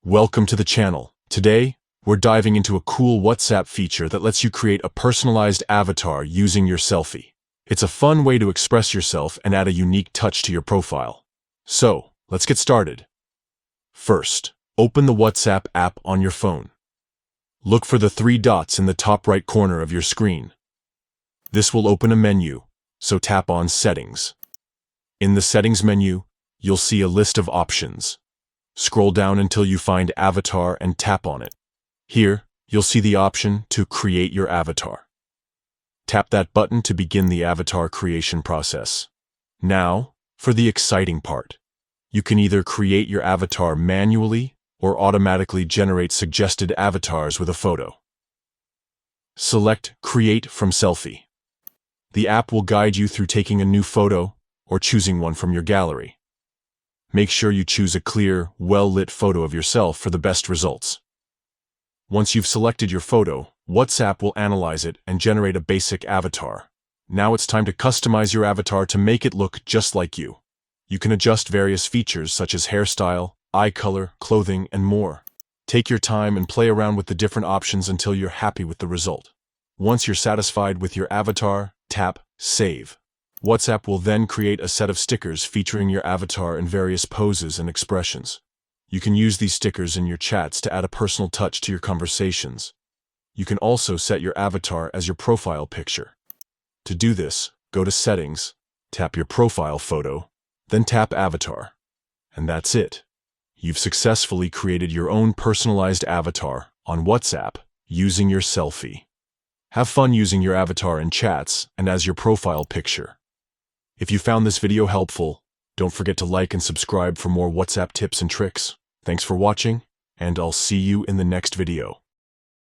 Welcome to the channel. Today, we're diving into a cool WhatsApp feature that lets you create a personalized avatar using your selfie. It's a fun way to express yourself and add a unique touch to your profile. So, let's get started. First, open the WhatsApp app on your phone. Look for the three dots in the top right corner of your screen. This will open a menu, so tap on Settings. In the Settings menu, you'll see a list of options. Scroll down until you find Avatar and tap on it. Here, you'll see the option to create your avatar. Tap that button to begin the avatar creation process. Now, for the exciting part. You can either create your avatar manually or automatically generate suggested avatars with a photo. Select Create from Selfie. The app will guide you through taking a new photo or choosing one from your gallery. Make sure you choose a clear, well-lit photo of yourself for the best results. Once you've selected your photo, WhatsApp will analyze it and generate a basic avatar. Now it's time to customize your avatar to make it look just like you. You can adjust various features such as hairstyle, eye color, clothing, and more. Take your time and play around with the different options until you're happy with the result. Once you're satisfied with your avatar, tap Save. WhatsApp will then create a set of stickers featuring your avatar in various poses and expressions. You can use these stickers in your chats to add a personal touch to your conversations. You can also set your avatar as your profile picture. To do this, go to Settings, tap your profile photo, then tap Avatar. And that's it. You've successfully created your own personalized avatar on WhatsApp using your selfie. Have fun using your avatar in chats and as your profile picture. If you found this video helpful, don't forget to like and subscribe for more WhatsApp tips and tricks. Thanks for watching, and I'll see you in the next video.